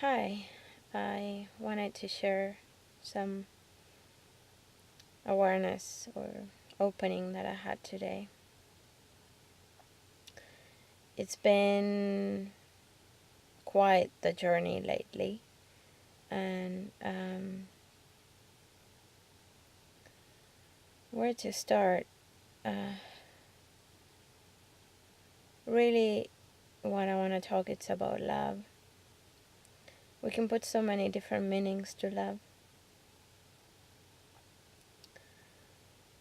Hi, I wanted to share some awareness or opening that I had today. It's been quite the journey lately, and where to start? Really, what I want to talk it's about love. We can put so many different meanings to love,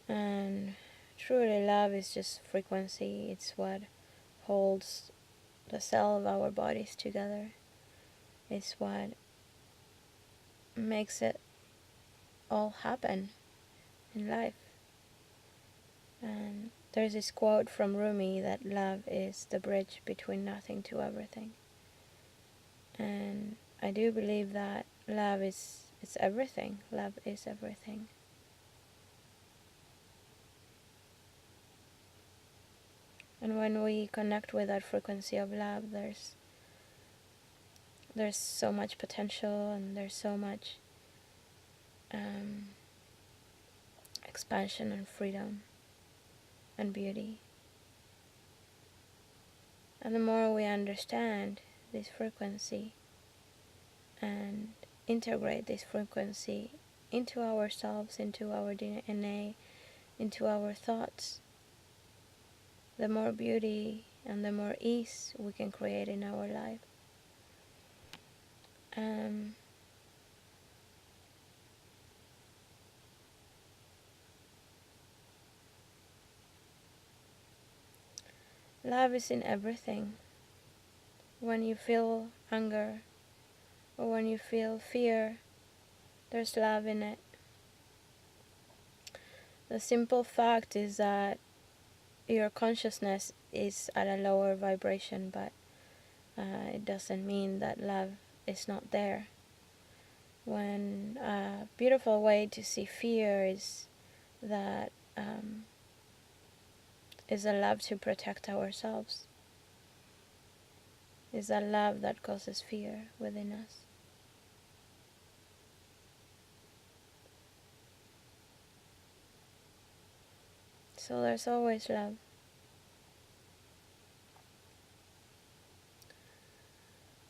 and truly, love is just frequency. It's what holds the cell of our bodies together. It's what makes it all happen in life. And there's this quote from Rumi that love is the bridge between nothing to everything. And I do believe that love is everything. Love is everything. And when we connect with that frequency of love, there's so much potential, and there's so much expansion and freedom and beauty. And the more we understand this frequency and integrate this frequency into ourselves, into our DNA, into our thoughts, the more beauty and the more ease we can create in our life. Love is in everything. When you feel anger or when you feel fear, there's love in it. The simple fact is that your consciousness is at a lower vibration, but it doesn't mean that love is not there. When a beautiful way to see fear is that is a love to protect ourselves, is a love that causes fear within us. So there's always love.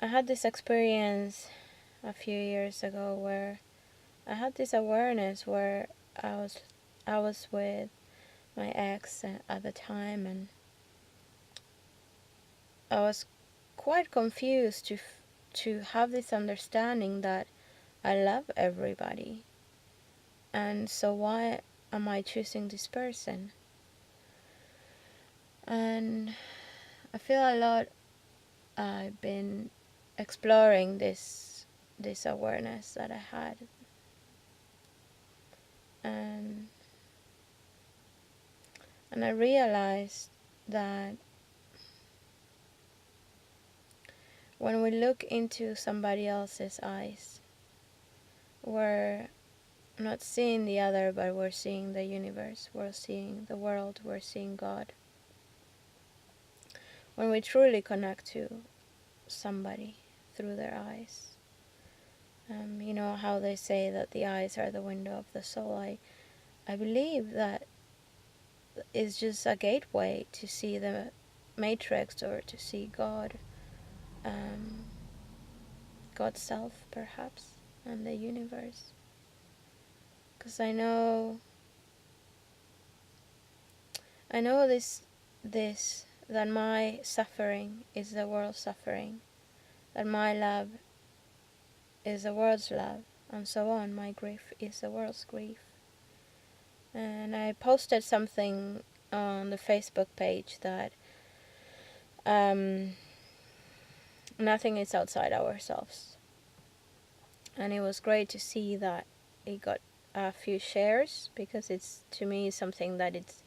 I had this experience a few years ago where I had this awareness where I was with my ex at the time, and I was quite confused to have this understanding that I love everybody, and so why am I choosing this person? And I feel a lot I've been exploring this awareness that I had, and I realized that when we look into somebody else's eyes, we're not seeing the other, but we're seeing the universe, we're seeing the world, we're seeing God. When we truly connect to somebody through their eyes, you know how they say that the eyes are the window of the soul. I believe that is just a gateway to see the matrix, or to see God, God's self perhaps, and the universe. Because I know this that my suffering is the world's suffering, that my love is the world's love, and so on. My grief is the world's grief. And I posted something on the Facebook page that nothing is outside ourselves. And it was great to see that it got a few shares, because it's, to me, something that it's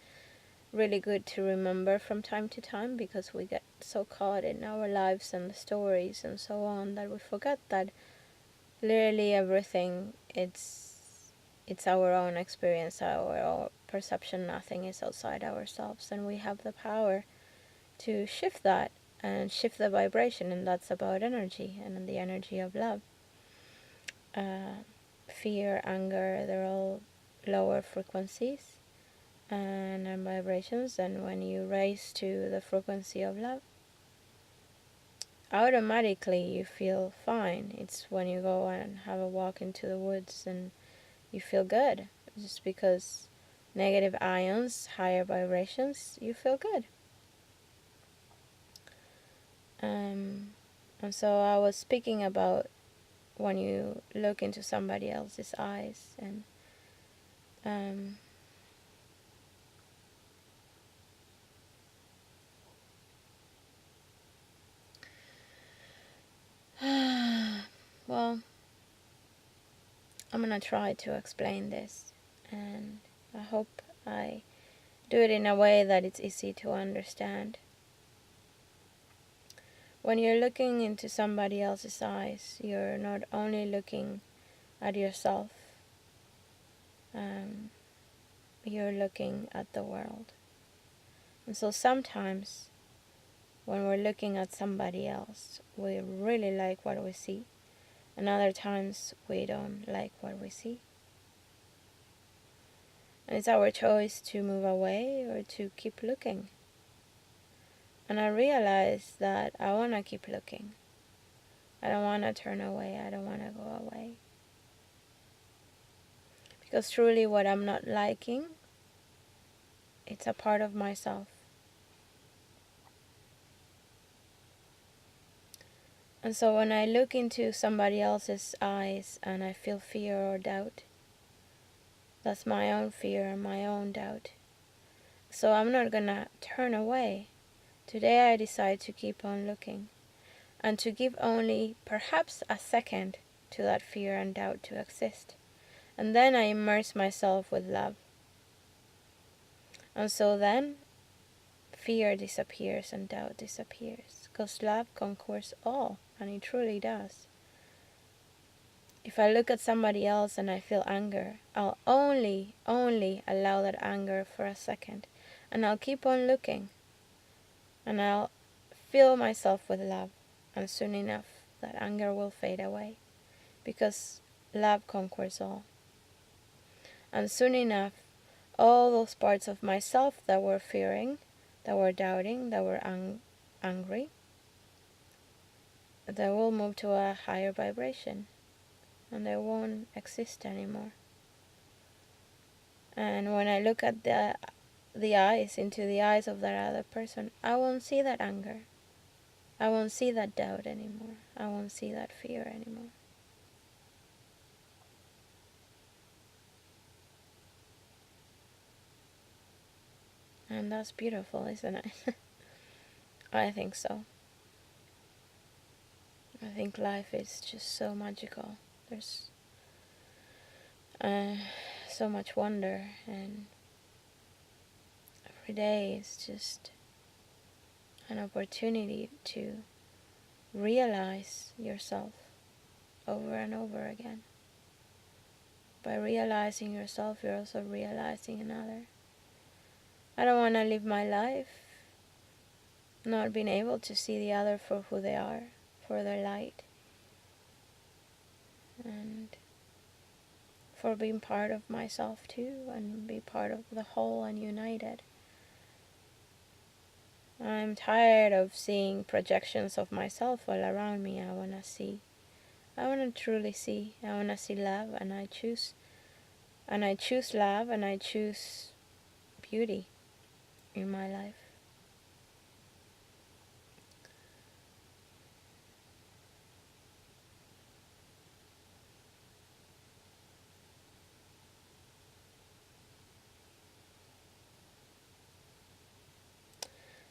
really good to remember from time to time, because we get so caught in our lives and the stories and so on that we forget that literally everything, it's our own experience, our own perception. Nothing is outside ourselves, and we have the power to shift that and shift the vibration, and that's about energy and the energy of love. Fear, anger, they're all lower frequencies and vibrations, and when you raise to the frequency of love, automatically you feel fine. It's when you go and have a walk into the woods and you feel good, just because negative ions, higher vibrations, you feel good. And so I was speaking about when you look into somebody else's eyes, and well, I'm gonna try to explain this, and I hope I do it in a way that it's easy to understand. When you're looking into somebody else's eyes, you're not only looking at yourself, you're looking at the world. And so sometimes when we're looking at somebody else, we really like what we see, and other times we don't like what we see. And it's our choice to move away or to keep looking. And I realized that I want to keep looking. I don't want to turn away. I don't want to go away. Because truly what I'm not liking, it's a part of myself. And so when I look into somebody else's eyes and I feel fear or doubt, that's my own fear and my own doubt. So I'm not gonna turn away. Today I decide to keep on looking, and to give only perhaps a second to that fear and doubt to exist. And then I immerse myself with love. And so then fear disappears and doubt disappears, because love conquers all, and it truly does. If I look at somebody else and I feel anger, I'll only allow that anger for a second, and I'll keep on looking, and I'll fill myself with love, and soon enough that anger will fade away, because love conquers all. And soon enough, all those parts of myself that were fearing, that were doubting, that were angry, they will move to a higher vibration, and they won't exist anymore. And when I look at the eyes, into the eyes of that other person, I won't see that anger. I won't see that doubt anymore. I won't see that fear anymore. And that's beautiful, isn't it? I think so. I think life is just so magical. There's so much wonder, and every day is just an opportunity to realize yourself over and over again. By realizing yourself, you're also realizing another. I don't want to live my life not being able to see the other for who they are, for their light, and for being part of myself too, and be part of the whole and united. I'm tired of seeing projections of myself all around me. I want to truly see. I want to see love, and I choose love, and I choose beauty in my life.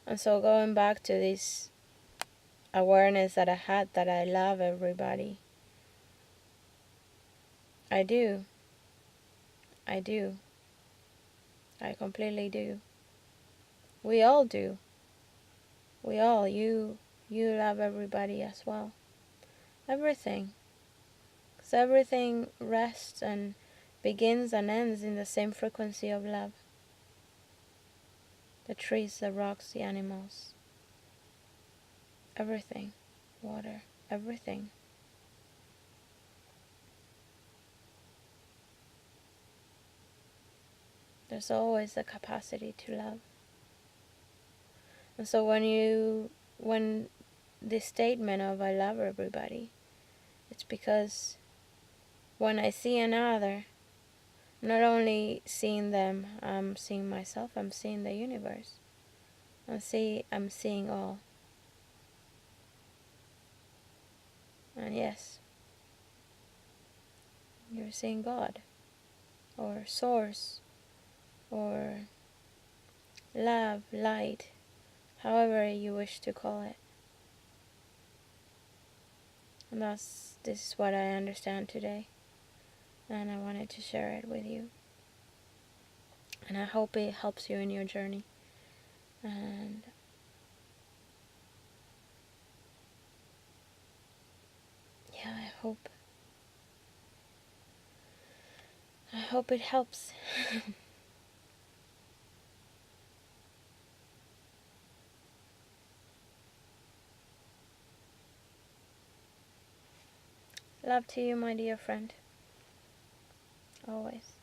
And so going back to this awareness that I had, that I love everybody. I do. I do. I completely do. We all do. We all, you love everybody as well. Everything. Because everything rests and begins and ends in the same frequency of love. The trees, the rocks, the animals. everything, water, everything. There's always the capacity to love. And so when this statement of I love everybody, it's because when I see another, I'm not only seeing them, I'm seeing myself, I'm seeing the universe. I'm seeing all. And yes, you're seeing God, or source, or love, light, however you wish to call it. And this is what I understand today, and I wanted to share it with you. And I hope it helps you in your journey. And yeah, I hope it helps. Love to you, my dear friend. Always.